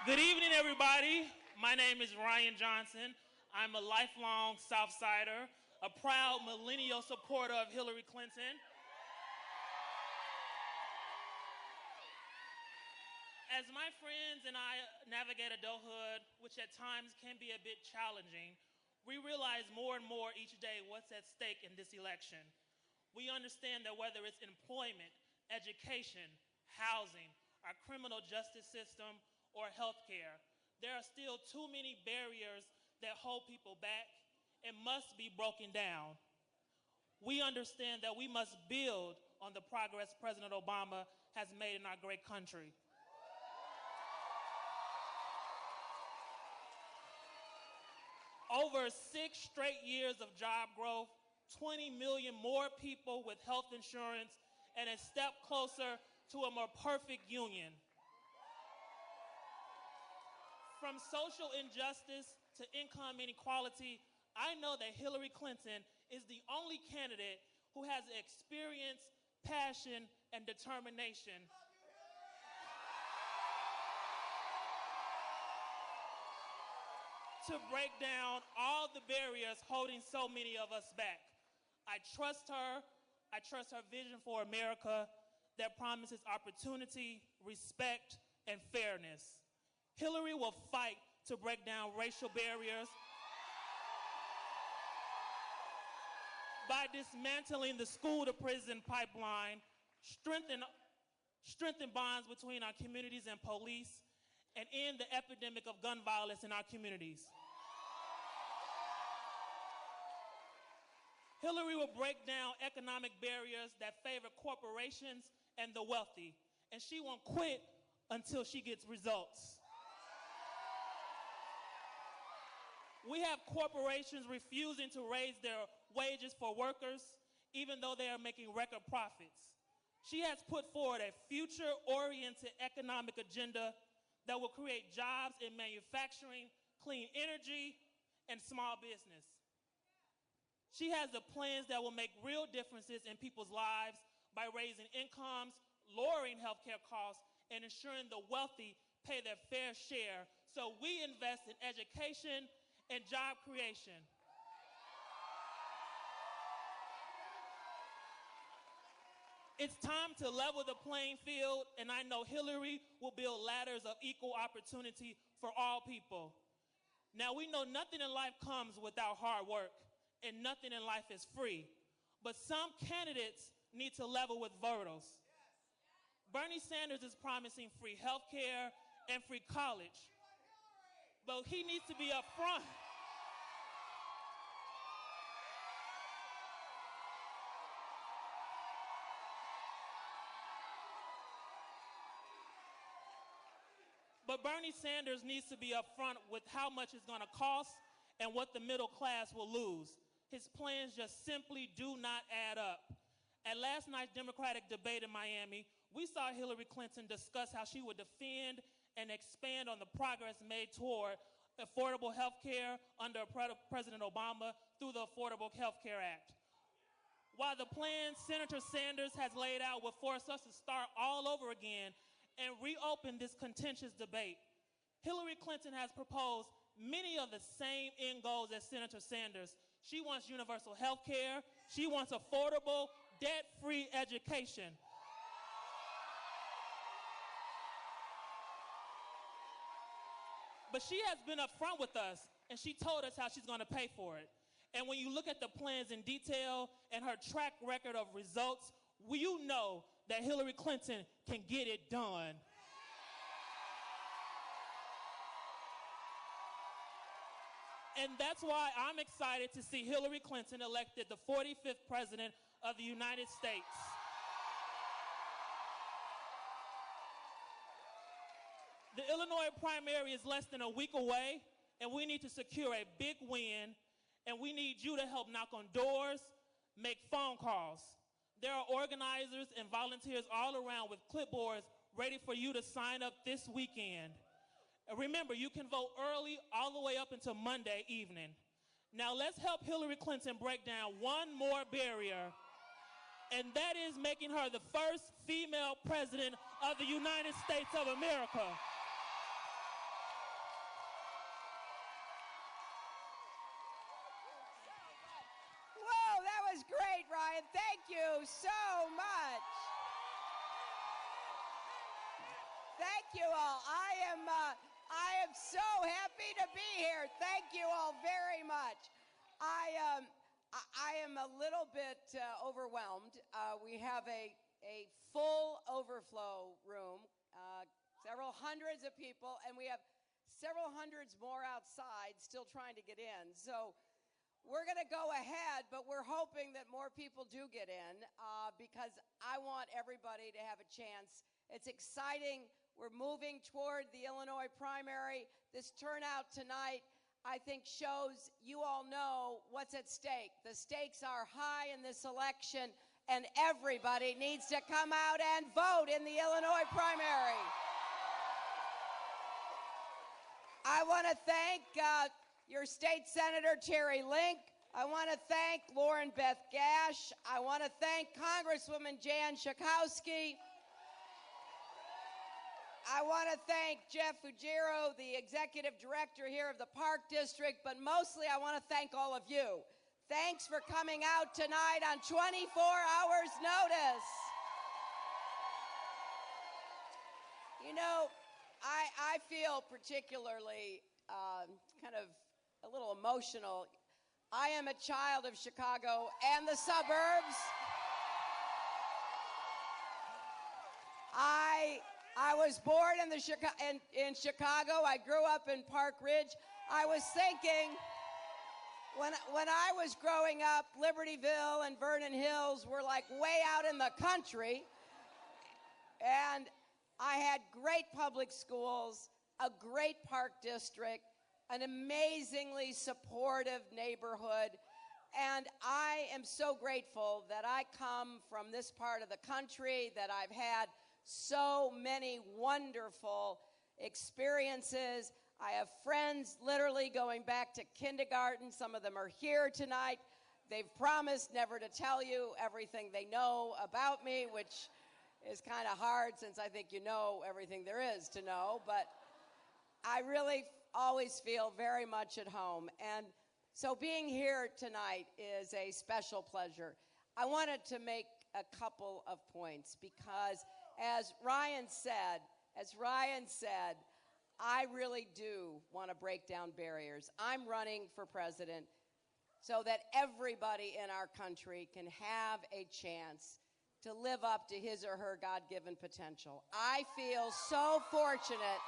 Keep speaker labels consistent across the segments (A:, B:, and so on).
A: Good evening, everybody. My name is Ryan Johnson. I'm a lifelong Southsider, a proud millennial supporter of Hillary Clinton. As my friends and I navigate adulthood, which at times can be a bit challenging, we realize more and more each day what's at stake in this election. We understand that whether it's employment, education, housing, our criminal justice system, or healthcare, there are still too many barriers that hold people back and must be broken down. We understand that we must build on the progress President Obama has made in our great country. Over 6 straight years of job growth, 20 million more people with health insurance, and a step closer to a more perfect union. From social injustice to income inequality, I know that Hillary Clinton is the only candidate who has the experience, passion, and determination to break down all the barriers holding so many of us back. I trust her vision for America that promises opportunity, respect, and fairness. Hillary will fight to break down racial barriers by dismantling the school-to-prison pipeline, strengthen bonds between our communities and police, and end the epidemic of gun violence in our communities. Hillary will break down economic barriers that favor corporations and the wealthy, and she won't quit until she gets results. We have corporations refusing to raise their wages for workers, even though they are making record profits. She has put forward a future-oriented economic agenda that will create jobs in manufacturing, clean energy, and small business. She has the plans that will make real differences in people's lives by raising incomes, lowering healthcare costs, and ensuring the wealthy pay their fair share. So we invest in education and job creation. It's time to level the playing field, and I know Hillary will build ladders of equal opportunity for all people. Now, we know nothing in life comes without hard work, and nothing in life is free. But some candidates need to level with voters. Bernie Sanders is promising free health care and free college. But he needs to be up front. But Bernie Sanders needs to be up front with how much it's going to cost and what the middle class will lose. His plans just simply do not add up. At last night's Democratic debate in Miami, we saw Hillary Clinton discuss how she would defend and expand on the progress made toward affordable health care under President Obama through the Affordable Health Care Act. While the plan Senator Sanders has laid out will force us to start all over again and reopen this contentious debate, Hillary Clinton has proposed many of the same end goals as Senator Sanders. She wants universal health care. She wants affordable, debt-free education. But she has been upfront with us, and she told us how she's going to pay for it. And when you look at the plans in detail and her track record of results, you know that Hillary Clinton can get it done. And that's why I'm excited to see Hillary Clinton elected the 45th President of the United States. The Illinois primary is less than a week away, and we need to secure a big win, and we need you to help knock on doors, make phone calls. There are organizers and volunteers all around with clipboards ready for you to sign up this weekend. And remember, you can vote early all the way up until Monday evening. Now let's help Hillary Clinton break down one more barrier, and that is making her the first female president of the United States of America.
B: so much. Thank you all. I am so happy to be here. Thank you all very much. I am a little bit overwhelmed. We have a full overflow room, several hundreds of people, and we have several hundreds more outside still trying to get in. So we're going to go ahead, but we're hoping that more people do get in because I want everybody to have a chance. It's exciting. We're moving toward the Illinois primary. This turnout tonight, I think, shows you all know what's at stake. The stakes are high in this election, and everybody needs to come out and vote in the Illinois primary. I want to thank your state senator, Terry Link. I want to thank Lauren Beth Gash. I want to thank Congresswoman Jan Schakowsky. I want to thank Jeff Fujiro, the executive director here of the Park District, but mostly I want to thank all of you. Thanks for coming out tonight on 24 hours notice. You know, I feel particularly kind of a little emotional. I am a child of Chicago and the suburbs. I was born in Chicago. I grew up in Park Ridge. I was thinking, when I was growing up, Libertyville and Vernon Hills were like way out in the country. And I had great public schools, a great park district, an amazingly supportive neighborhood. And I am so grateful that I come from this part of the country, that I've had so many wonderful experiences. I have friends literally going back to kindergarten. Some of them are here tonight. They've promised never to tell you everything they know about me, which is kind of hard since I think you know everything there is to know. But I really always feel very much at home. And so being here tonight is a special pleasure. I wanted to make a couple of points because as Ryan said, I really do want to break down barriers. I'm running for president so that everybody in our country can have a chance to live up to his or her God-given potential. I feel so fortunate.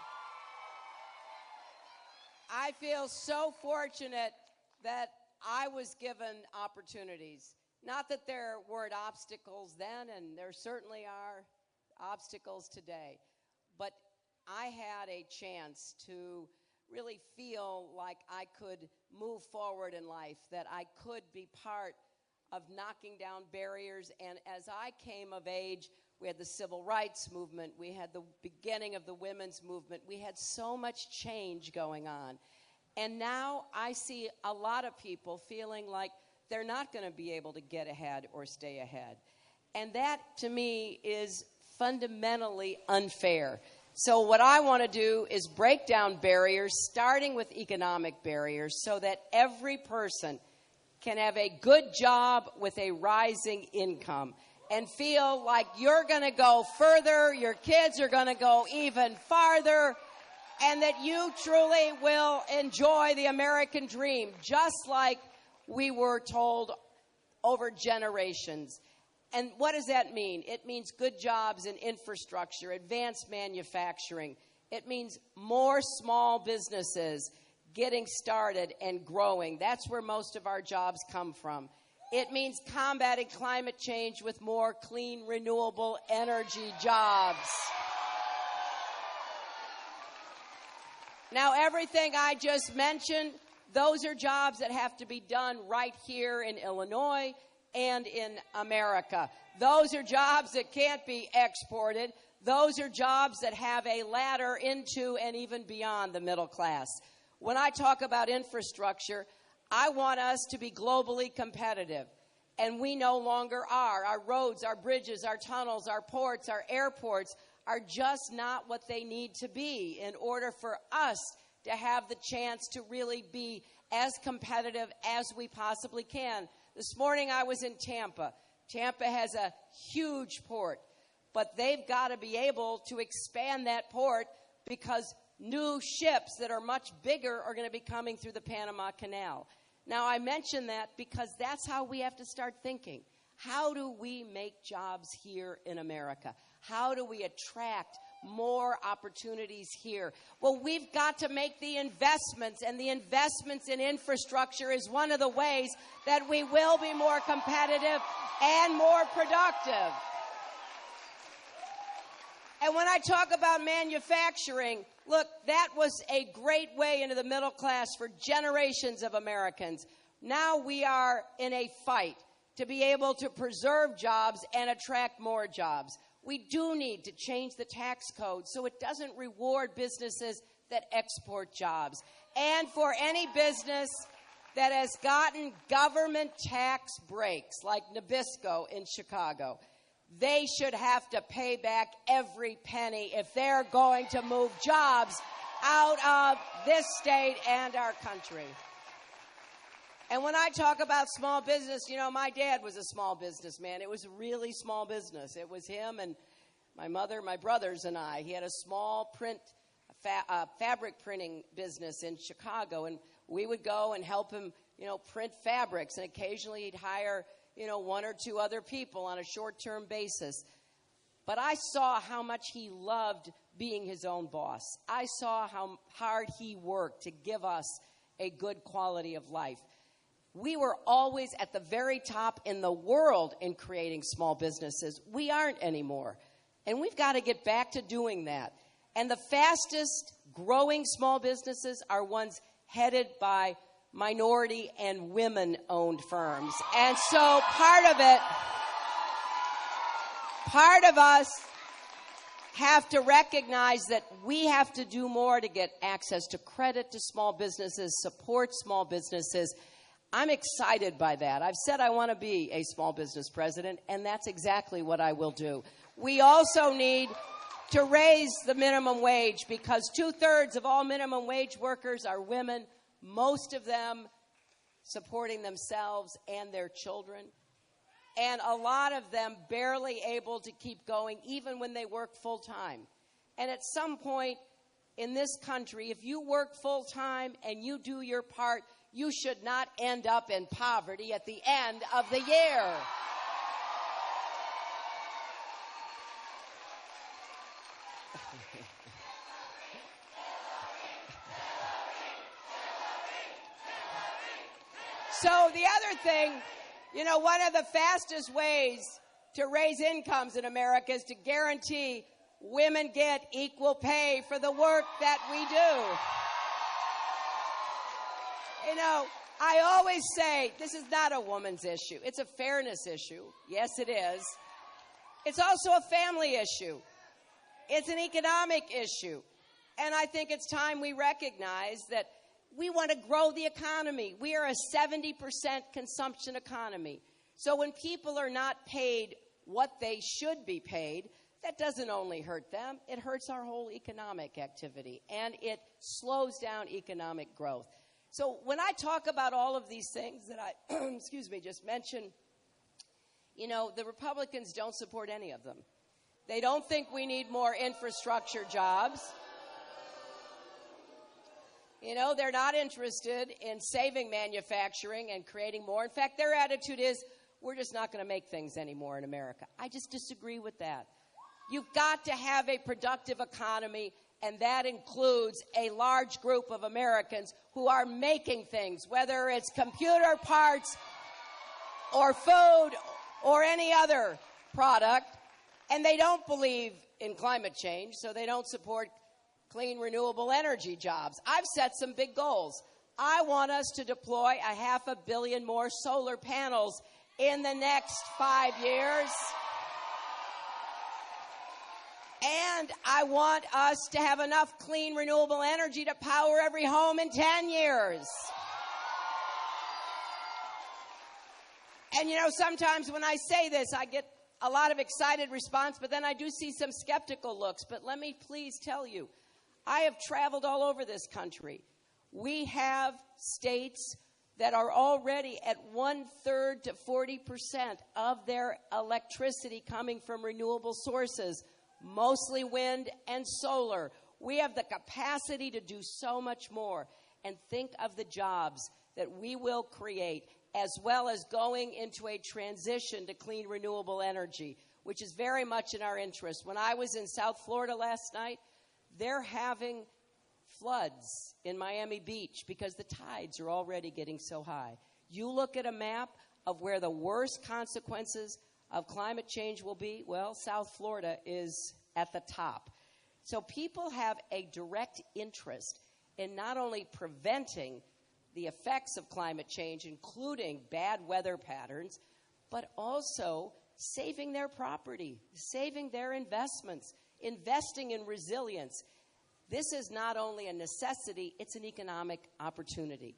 B: That I was given opportunities. Not that there weren't obstacles then, and there certainly are obstacles today, but I had a chance to really feel like I could move forward in life, that I could be part of knocking down barriers. And as I came of age, we had the civil rights movement, we had the beginning of the women's movement, we had so much change going on. And now I see a lot of people feeling like they're not going to be able to get ahead or stay ahead. And that, to me, is fundamentally unfair. So what I want to do is break down barriers, starting with economic barriers, so that every person can have a good job with a rising income and feel like you're going to go further, your kids are going to go even farther, and that you truly will enjoy the American dream, just like we were told over generations. And what does that mean? It means good jobs and infrastructure, advanced manufacturing. It means more small businesses getting started and growing. That's where most of our jobs come from. It means combating climate change with more clean, renewable energy jobs. Now, everything I just mentioned, those are jobs that have to be done right here in Illinois and in America. Those are jobs that can't be exported. Those are jobs that have a ladder into and even beyond the middle class. When I talk about infrastructure, I want us to be globally competitive, and we no longer are. Our roads, our bridges, our tunnels, our ports, our airports are just not what they need to be in order for us to have the chance to really be as competitive as we possibly can. This morning I was in Tampa. Tampa has a huge port, but they've got to be able to expand that port because new ships that are much bigger are going to be coming through the Panama Canal. Now, I mention that because that's how we have to start thinking. How do we make jobs here in America? How do we attract more opportunities here? Well, we've got to make the investments, and the investments in infrastructure is one of the ways that we will be more competitive and more productive. And when I talk about manufacturing, look, that was a great way into the middle class for generations of Americans. Now we are in a fight to be able to preserve jobs and attract more jobs. We do need to change the tax code so it doesn't reward businesses that export jobs. And for any business that has gotten government tax breaks, like Nabisco in Chicago, they should have to pay back every penny if they're going to move jobs out of this state and our country. And when I talk about small business, you know, my dad was a small businessman. It was a really small business. It was him and my mother, my brothers, and I. He had a small fabric printing business in Chicago, and we would go and help him, you know, print fabrics, and occasionally he'd hire, you know, one or two other people on a short-term basis. But I saw how much he loved being his own boss. I saw how hard he worked to give us a good quality of life. We were always at the very top in the world in creating small businesses. We aren't anymore. And we've got to get back to doing that. And the fastest growing small businesses are ones headed by minority and women-owned firms. And so part of us have to recognize that we have to do more to get access to credit to small businesses, support small businesses. I'm excited by that. I've said I want to be a small business president, and that's exactly what I will do. We also need to raise the minimum wage because 2/3 of all minimum wage workers are women, most of them supporting themselves and their children, and a lot of them barely able to keep going even when they work full-time. And at some point in this country, if you work full-time and you do your part, you should not end up in poverty at the end of the year. So the other thing, you know, one of the fastest ways to raise incomes in America is to guarantee women get equal pay for the work that we do. You know, I always say this is not a woman's issue. It's a fairness issue. Yes, it is. It's also a family issue. It's an economic issue. And I think it's time we recognize that we want to grow the economy. We are a 70% consumption economy. So when people are not paid what they should be paid, that doesn't only hurt them, it hurts our whole economic activity, and it slows down economic growth. So when I talk about all of these things that I, just mentioned, you know, the Republicans don't support any of them. They don't think we need more infrastructure jobs. You know, they're not interested in saving manufacturing and creating more. In fact, their attitude is, we're just not going to make things anymore in America. I just disagree with that. You've got to have a productive economy, and that includes a large group of Americans who are making things, whether it's computer parts or food or any other product. And they don't believe in climate change, so they don't support clean, renewable energy jobs. I've set some big goals. I want us to deploy 500 million more solar panels in the next 5 years. And I want us to have enough clean, renewable energy to power every home in 10 years. And, you know, sometimes when I say this, I get a lot of excited response, but then I do see some skeptical looks. But let me please tell you, I have traveled all over this country. We have states that are already at 1/3 to 40% of their electricity coming from renewable sources, mostly wind and solar. We have the capacity to do so much more. And think of the jobs that we will create, as well as going into a transition to clean renewable energy, which is very much in our interest. When I was in South Florida last night, they're having floods in Miami Beach because the tides are already getting so high. You look at a map of where the worst consequences of climate change will be, well, South Florida is at the top. So people have a direct interest in not only preventing the effects of climate change, including bad weather patterns, but also saving their property, saving their investments, investing in resilience. This is not only a necessity, it's an economic opportunity.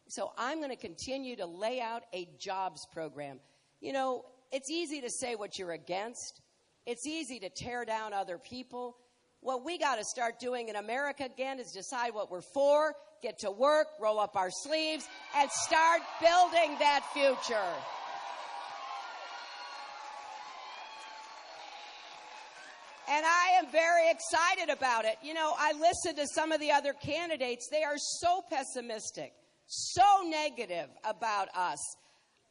B: So I'm going to continue to lay out a jobs program. You know, it's easy to say what you're against. It's easy to tear down other people. What we got to start doing in America again is decide what we're for, get to work, roll up our sleeves, and start building that future. And I am very excited about it. You know, I listened to some of the other candidates. They are so pessimistic, so negative about us.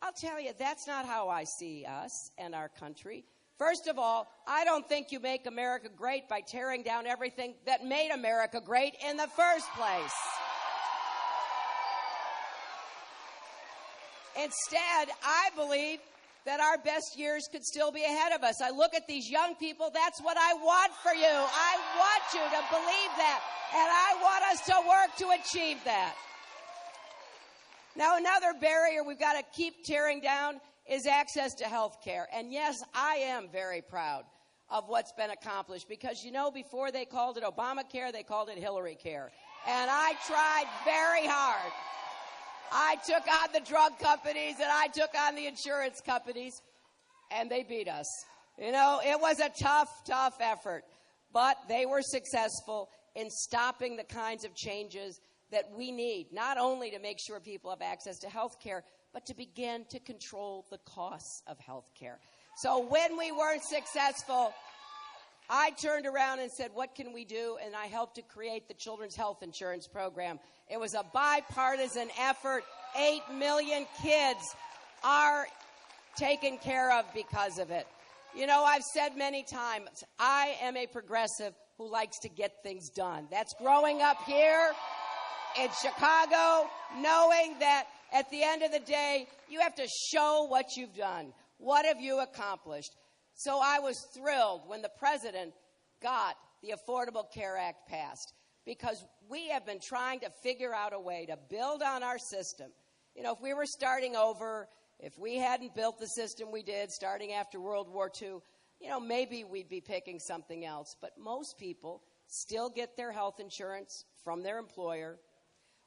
B: I'll tell you, that's not how I see us and our country. First of all, I don't think you make America great by tearing down everything that made America great in the first place. Instead, I believe that our best years could still be ahead of us. I look at these young people, that's what I want for you. I want you to believe that, and I want us to work to achieve that. Now, another barrier we've got to keep tearing down is access to health care. And yes, I am very proud of what's been accomplished because, you know, before they called it Obamacare, they called it Hillary Care. And I tried very hard. I took on the drug companies and I took on the insurance companies, and they beat us. You know, it was a tough effort, but they were successful in stopping the kinds of changes that we need, not only to make sure people have access to health care, but to begin to control the costs of health care. So when we weren't successful, I turned around and said, what can we do? And I helped to create the Children's Health Insurance Program. It was a bipartisan effort. 8 million kids are taken care of because of it. You know, I've said many times, I am a progressive who likes to get things done. That's growing up here in Chicago, knowing that at the end of the day, you have to show what you've done. What have you accomplished? So I was thrilled when the president got the Affordable Care Act passed, because we have been trying to figure out a way to build on our system. You know, if we were starting over, if we hadn't built the system we did starting after World War II, you know, maybe we'd be picking something else. But most people still get their health insurance from their employer.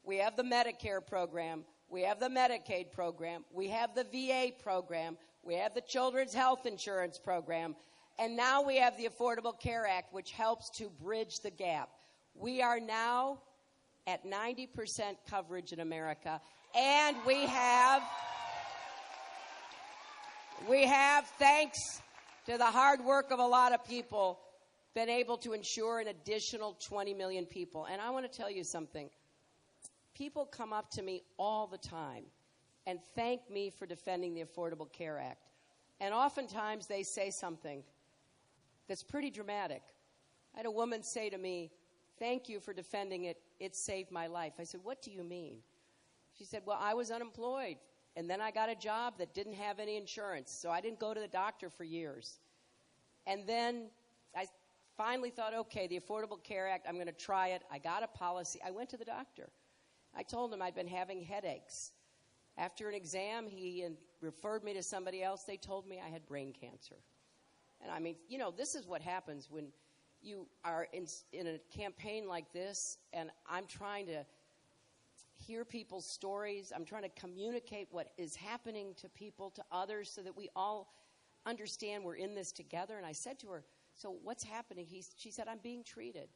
B: We have the Medicare program. We have the Medicaid program. We have the VA program. We have the Children's Health Insurance Program. And now we have the Affordable Care Act, which helps to bridge the gap. We are now at 90% coverage in America. And we have, thanks to the hard work of a lot of people, been able to insure an additional 20 million people. And I want to tell you something. People come up to me all the time and thank me for defending the Affordable Care Act. And oftentimes they say something that's pretty dramatic. I had a woman say to me, thank you for defending it. It saved my life. I said, what do you mean? She said, well, I was unemployed, and then I got a job that didn't have any insurance, so I didn't go to the doctor for years. And then I finally thought, okay, the Affordable Care Act, I'm going to try it. I got a policy. I went to the doctor. I told him I'd been having headaches. After an exam, he referred me to somebody else. They told me I had brain cancer. And I mean, you know, this is what happens when you are in a campaign like this, and I'm trying to hear people's stories. I'm trying to communicate what is happening to people, to others, so that we all understand we're in this together. And I said to her, so what's happening? She said, I'm being treated.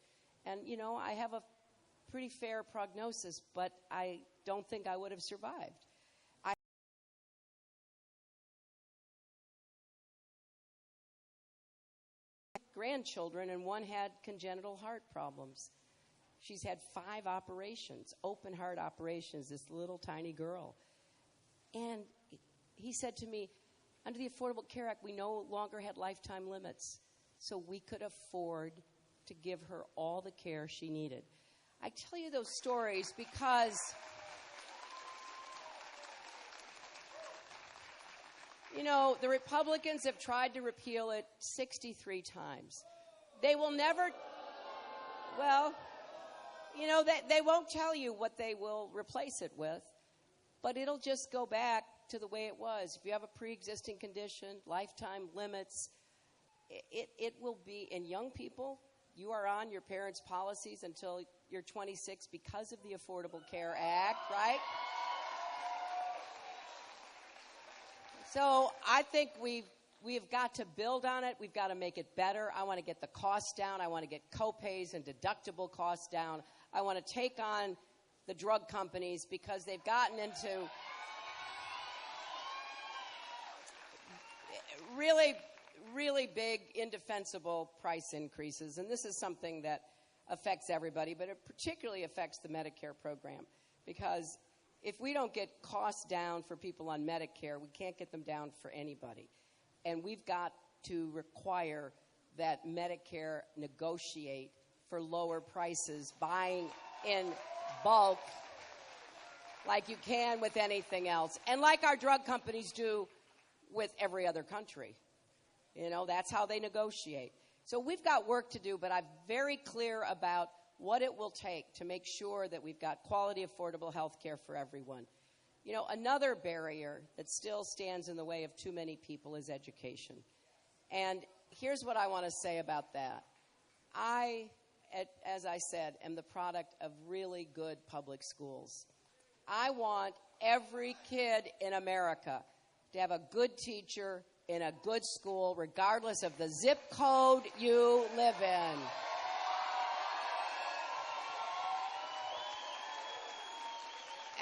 B: And, you know, I have a pretty fair prognosis, but I don't think I would have survived. grandchildren, and one had congenital heart problems. She's had 5 operations, open heart operations, this little tiny girl. And he said to me, under the Affordable Care Act, we no longer had lifetime limits, so we could afford to give her all the care she needed. I tell you those stories because, you know, the Republicans have tried to repeal it 63 times. They will never, well, you know, they won't tell you what they will replace it with, but it'll just go back to the way it was. If you have a pre-existing condition, lifetime limits, it will be, and young people, you are on your parents' policies until you're 26 because of the Affordable Care Act, right? So I think we've got to build on it. We've got to make it better. I want to get the costs down. I want to get co-pays and deductible costs down. I want to take on the drug companies because they've gotten into really big, indefensible price increases. And this is something that affects everybody, but it particularly affects the Medicare program. Because if we don't get costs down for people on Medicare, we can't get them down for anybody. And we've got to require that Medicare negotiate for lower prices, buying in bulk like you can with anything else. And like our drug companies do with every other country. You know, that's how they negotiate. So we've got work to do, but I'm very clear about what it will take to make sure that we've got quality, affordable health care for everyone. You know, another barrier that still stands in the way of too many people is education. And here's what I want to say about that. I, as I said, am the product of really good public schools. I want every kid in America to have a good teacher in a good school, regardless of the zip code you live in.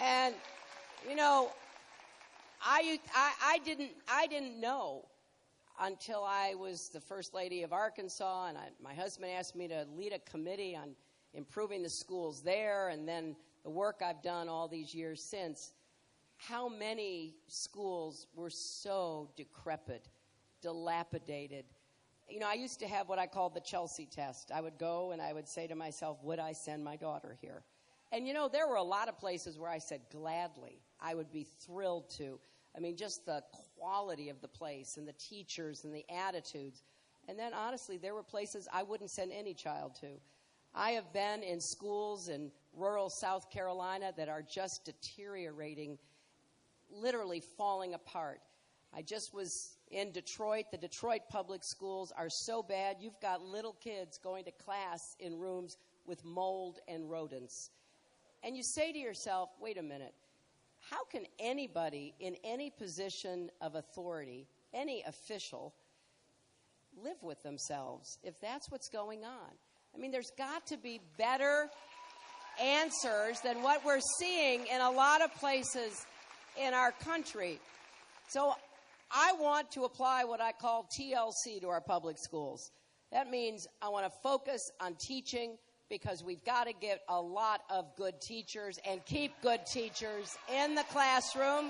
B: And, you know, I didn't know until I was the First Lady of Arkansas, and my husband asked me to lead a committee on improving the schools there, and then the work I've done all these years since, how many schools were so decrepit, dilapidated. You know, I used to have what I called the Chelsea test. I would go and I would say to myself, would I send my daughter here? And, you know, there were a lot of places where I said, gladly, I would be thrilled to. I mean, just the quality of the place and the teachers and the attitudes. And then, honestly, there were places I wouldn't send any child to. I have been in schools in rural South Carolina that are just deteriorating, literally falling apart. I just was in Detroit. The Detroit public schools are so bad, you've got little kids going to class in rooms with mold and rodents. And you say to yourself, wait a minute, how can anybody in any position of authority, any official, live with themselves if that's what's going on? I mean, there's got to be better answers than what we're seeing in a lot of places in our country. So I want to apply what I call TLC to our public schools. That means I want to focus on teaching because we've got to get a lot of good teachers and keep good teachers in the classroom.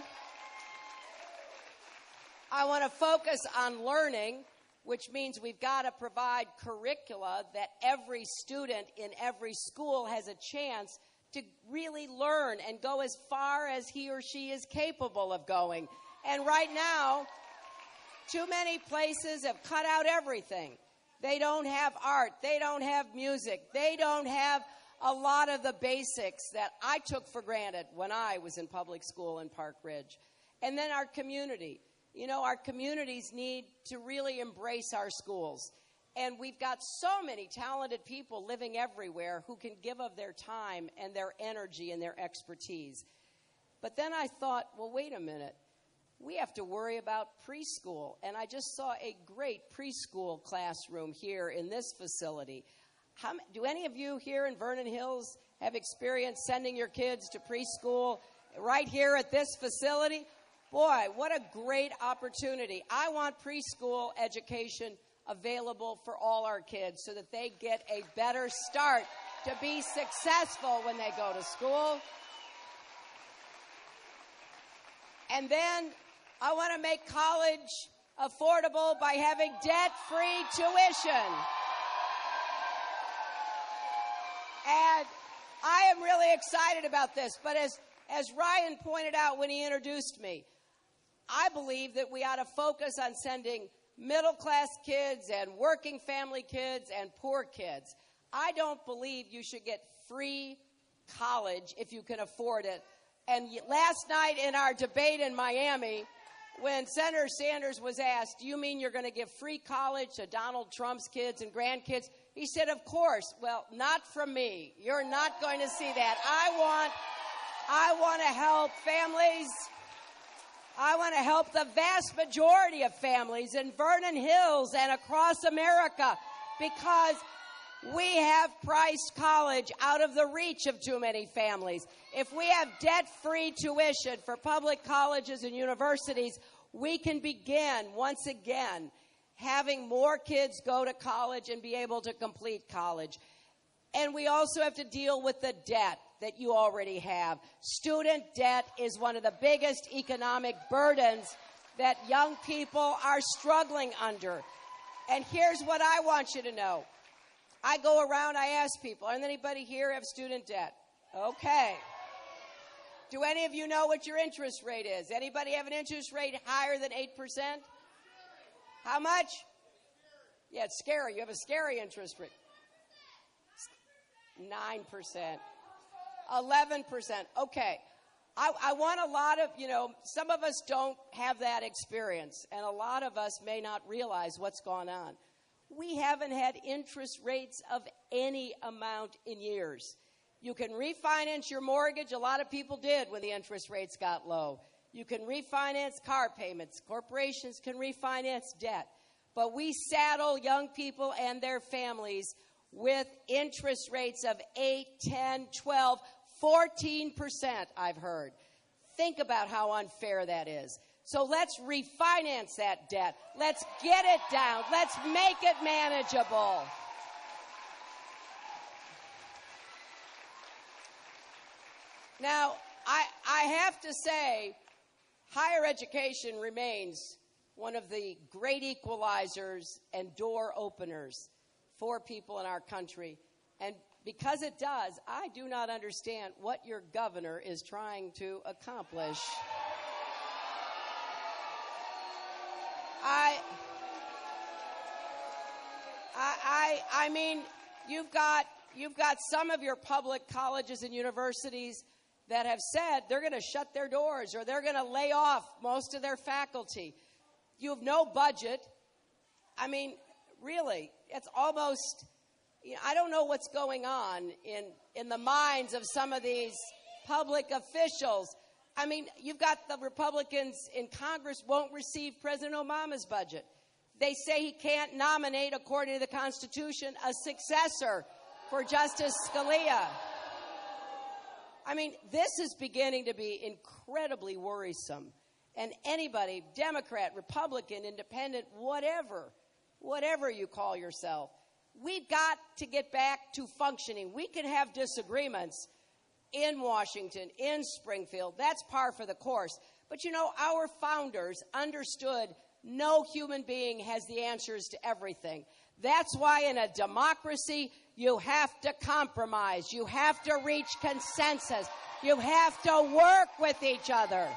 B: I want to focus on learning, which means we've got to provide curricula that every student in every school has a chance to really learn and go as far as he or she is capable of going. And right now, too many places have cut out everything. They don't have art. They don't have music. They don't have a lot of the basics that I took for granted when I was in public school in Park Ridge. And then our community. You know, our communities need to really embrace our schools. And we've got so many talented people living everywhere who can give of their time and their energy and their expertise. But then I thought, well, wait a minute. We have to worry about preschool. And I just saw a great preschool classroom here in this facility. Do any of you here in Vernon Hills have experience sending your kids to preschool right here at this facility? Boy, what a great opportunity. I want preschool education available for all our kids so that they get a better start to be successful when they go to school. And then I want to make college affordable by having debt-free tuition. And I am really excited about this. But as Ryan pointed out when he introduced me, I believe that we ought to focus on sending middle-class kids and working family kids and poor kids. I don't believe you should get free college if you can afford it. And last night in our debate in Miami, when Senator Sanders was asked, do you mean you're going to give free college to Donald Trump's kids and grandkids? He said, of course. Well, not from me. You're not going to see that. I want to help families. I want to help the vast majority of families in Vernon Hills and across America because we have priced college out of the reach of too many families. If we have debt-free tuition for public colleges and universities, we can begin, once again, having more kids go to college and be able to complete college. And we also have to deal with the debt that you already have. Student debt is one of the biggest economic burdens that young people are struggling under. And here's what I want you to know. I go around, I ask people, does anybody here have student debt? Okay. Do any of you know what your interest rate is? Anybody have an interest rate higher than 8%? How much? Yeah, it's scary. You have a scary interest rate. 9%. 11%. Okay. I want a lot of, some of us don't have that experience, and a lot of us may not realize what's gone on. We haven't had interest rates of any amount in years. You can refinance your mortgage. A lot of people did when the interest rates got low. You can refinance car payments. Corporations can refinance debt. But we saddle young people and their families with interest rates of 8, 10, 12, 14%, I've heard. Think about how unfair that is. So let's refinance that debt. Let's get it down. Let's make it manageable. Now, I have to say, higher education remains one of the great equalizers and door openers for people in our country. And because it does, I do not understand what your governor is trying to accomplish. I mean, you've got some of your public colleges and universities that have said they're going to shut their doors or they're going to lay off most of their faculty. You have no budget. I mean, really, it's almost, I don't know what's going on in the minds of some of these public officials. I mean, you've got the Republicans in Congress won't receive President Obama's budget. They say he can't nominate, according to the Constitution, a successor for Justice Scalia. I mean, this is beginning to be incredibly worrisome. And anybody, Democrat, Republican, Independent, whatever you call yourself, we've got to get back to functioning. We can have disagreements in Washington, in Springfield. That's par for the course. But, our founders understood no human being has the answers to everything. That's why in a democracy, you have to compromise. You have to reach consensus. You have to work with each other.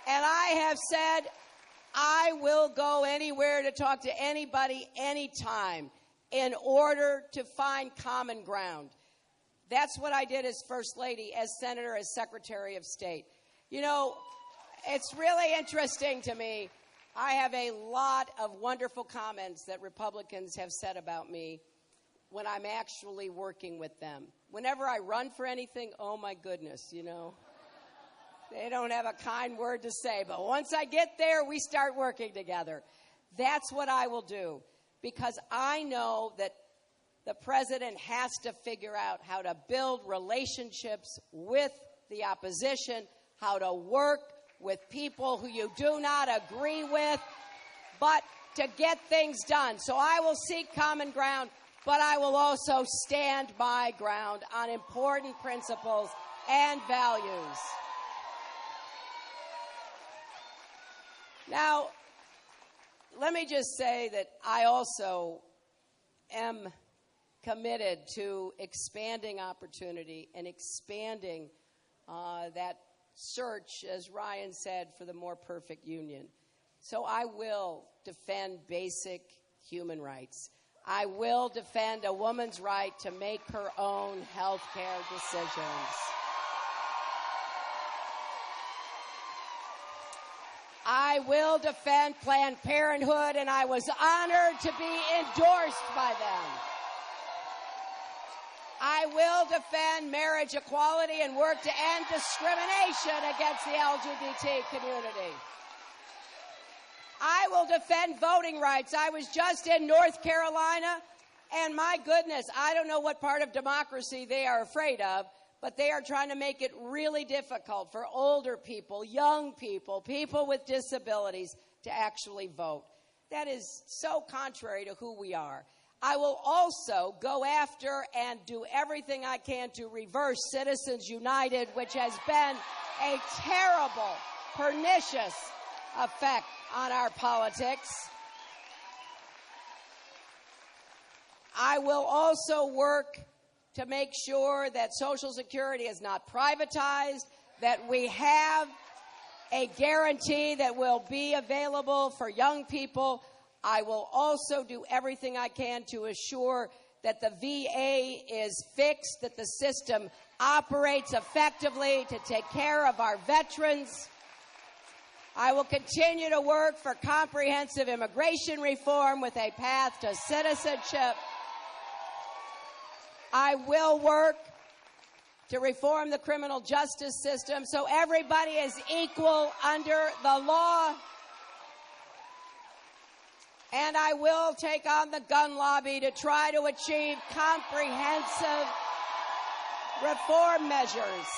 B: And I have said, I will go anywhere to talk to anybody, anytime, in order to find common ground. That's what I did as First Lady, as Senator, as Secretary of State. It's really interesting to me. I have a lot of wonderful comments that Republicans have said about me when I'm actually working with them. Whenever I run for anything, oh my goodness, they don't have a kind word to say. But once I get there, we start working together. That's what I will do, because I know that the president has to figure out how to build relationships with the opposition, how to work with people who you do not agree with. but to get things done. So I will seek common ground, but I will also stand my ground on important principles and values. Now, let me just say that I also am committed to expanding opportunity and expanding that search, as Ryan said, for the more perfect union. So I will defend basic human rights. I will defend a woman's right to make her own health care decisions. I will defend Planned Parenthood, and I was honored to be endorsed by them. I will defend marriage equality and work to end discrimination against the LGBT community. I will defend voting rights. I was just in North Carolina, and my goodness, I don't know what part of democracy they are afraid of, but they are trying to make it really difficult for older people, young people, people with disabilities to actually vote. That is so contrary to who we are. I will also go after and do everything I can to reverse Citizens United, which has been a terrible, pernicious effect on our politics. I will also work to make sure that Social Security is not privatized, that we have a guarantee that will be available for young people. I will also do everything I can to assure that the VA is fixed, that the system operates effectively to take care of our veterans. I will continue to work for comprehensive immigration reform with a path to citizenship. I will work to reform the criminal justice system so everybody is equal under the law. And I will take on the gun lobby to try to achieve comprehensive reform measures.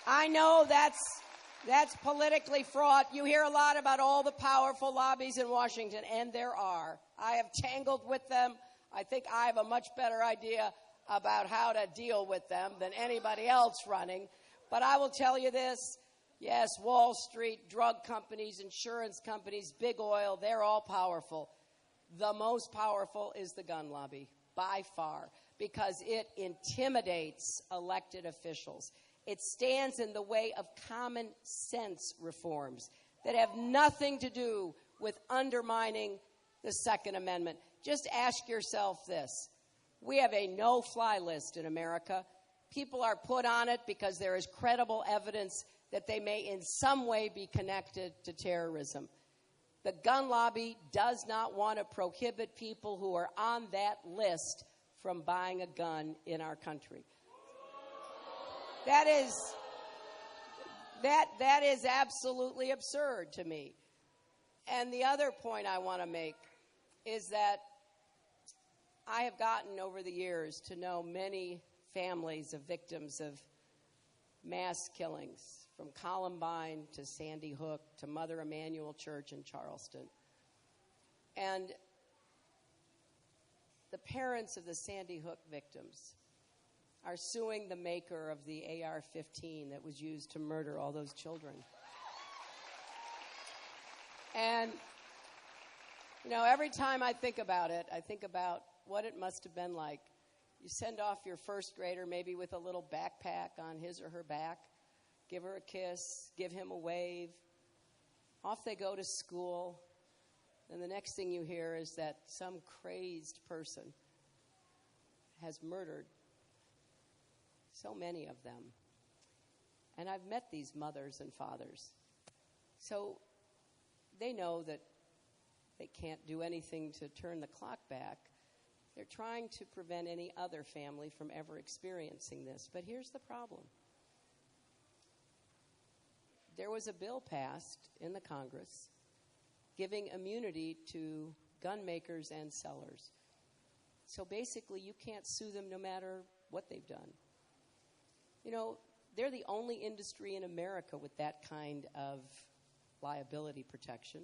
B: I know that's politically fraught. You hear a lot about all the powerful lobbies in Washington, and there are. I have tangled with them. I think I have a much better idea about how to deal with them than anybody else running. But I will tell you this. Yes, Wall Street, drug companies, insurance companies, big oil, they're all powerful. The most powerful is the gun lobby, by far, because it intimidates elected officials. It stands in the way of common sense reforms that have nothing to do with undermining the Second Amendment. Just ask yourself this. We have a no-fly list in America. People are put on it because there is credible evidence that they may in some way be connected to terrorism. The gun lobby does not want to prohibit people who are on that list from buying a gun in our country. That is absolutely absurd to me. And the other point I want to make is that I have gotten over the years to know many families of victims of mass killings, from Columbine to Sandy Hook to Mother Emanuel Church in Charleston. And the parents of the Sandy Hook victims are suing the maker of the AR-15 that was used to murder all those children. And, you know, every time I think about it, I think about what it must have been like. You send off your first grader maybe with a little backpack on his or her back, give her a kiss, give him a wave. Off they go to school. And the next thing you hear is that some crazed person has murdered so many of them. And I've met these mothers and fathers. So they know that they can't do anything to turn the clock back. They're trying to prevent any other family from ever experiencing this. But here's the problem. There was a bill passed in the Congress giving immunity to gun makers and sellers. So basically, you can't sue them no matter what they've done. You know, they're the only industry in America with that kind of liability protection.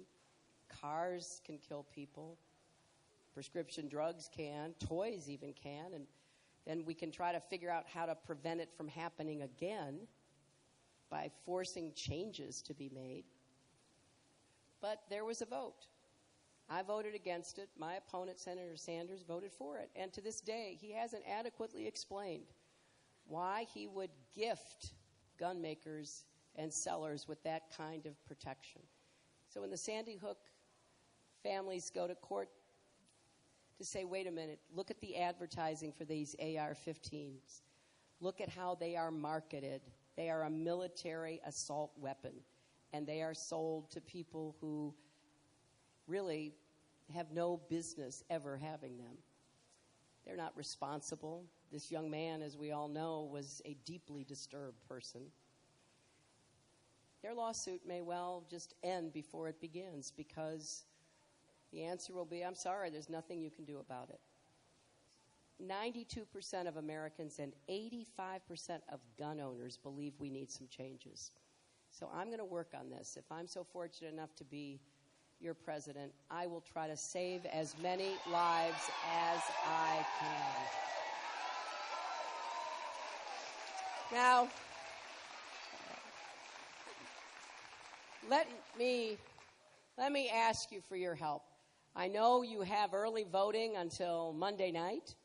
B: Cars can kill people. Prescription drugs can. Toys even can. And then we can try to figure out how to prevent it from happening again by forcing changes to be made. But there was a vote. I voted against it. My opponent, Senator Sanders, voted for it. And to this day, he hasn't adequately explained why he would gift gun makers and sellers with that kind of protection. So when the Sandy Hook families go to court to say, wait a minute, look at the advertising for these AR-15s. Look at how they are marketed. They are a military assault weapon, and they are sold to people who really have no business ever having them. They're not responsible. This young man, as we all know, was a deeply disturbed person. Their lawsuit may well just end before it begins because the answer will be, I'm sorry, there's nothing you can do about it. 92% of Americans and 85% of gun owners believe we need some changes. So I'm going to work on this. If I'm so fortunate enough to be your president, I will try to save as many lives as I can. Now, let me ask you for your help. I know you have early voting until Monday night.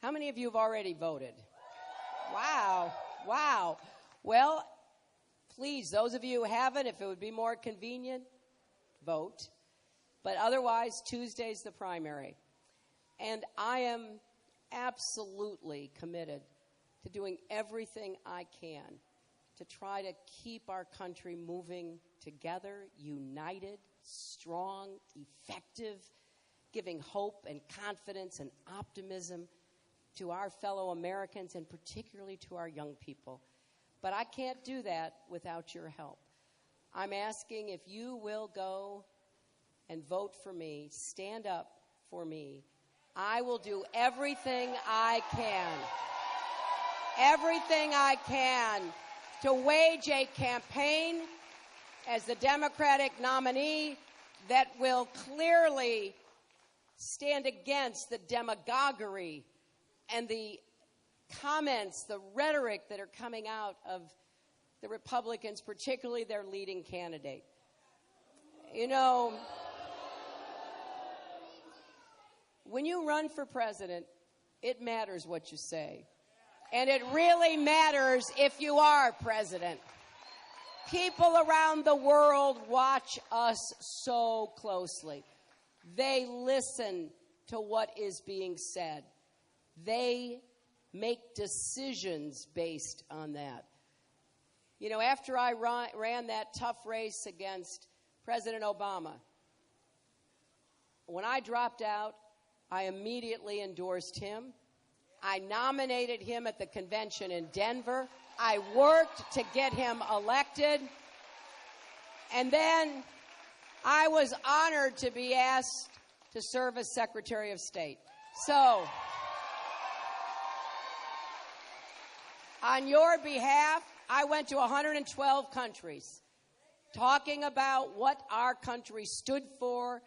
B: How many of you have already voted? Wow. Well, please, those of you who haven't, if it would be more convenient, vote. But otherwise, Tuesday's the primary. And I am absolutely committed to doing everything I can to try to keep our country moving together, united, strong, effective, giving hope and confidence and optimism to our fellow Americans and particularly to our young people. But I can't do that without your help. I'm asking if you will go and vote for me, stand up for me. I will do everything I can to wage a campaign as the Democratic nominee that will clearly stand against the demagoguery and the comments, the rhetoric that are coming out of the Republicans, particularly their leading candidate. You know, when you run for president, it matters what you say. And it really matters if you are president. People around the world watch us so closely. They listen to what is being said. They make decisions based on that. You know, after I ran that tough race against President Obama, when I dropped out, I immediately endorsed him. I nominated him at the convention in Denver. I worked to get him elected. And then I was honored to be asked to serve as Secretary of State. So, on your behalf, I went to 112 countries talking about what our country stood for,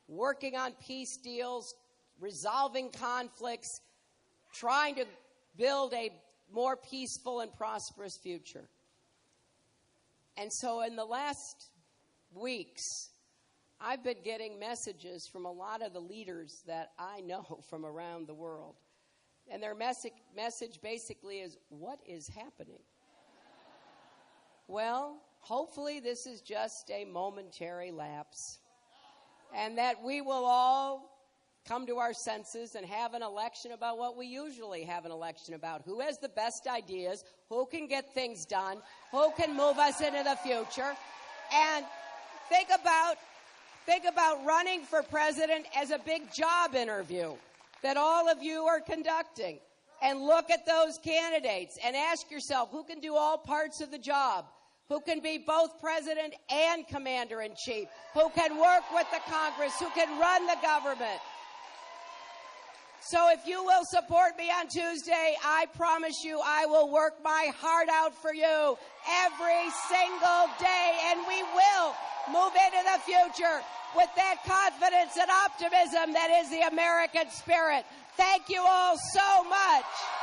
B: working on peace deals, resolving conflicts, trying to build a more peaceful and prosperous future. And so in the last weeks, I've been getting messages from a lot of the leaders that I know from around the world. And their message basically is, what is happening? Well, hopefully this is just a momentary lapse, and that we will all come to our senses and have an election about what we usually have an election about. Who has the best ideas? Who can get things done? Who can move us into the future? And think about running for president as a big job interview that all of you are conducting. And look at those candidates and ask yourself, who can do all parts of the job? Who can be both president and commander-in-chief? Who can work with the Congress? Who can run the government? So if you will support me on Tuesday, I promise you I will work my heart out for you every single day, and we will move into the future with that confidence and optimism that is the American spirit. Thank you all so much.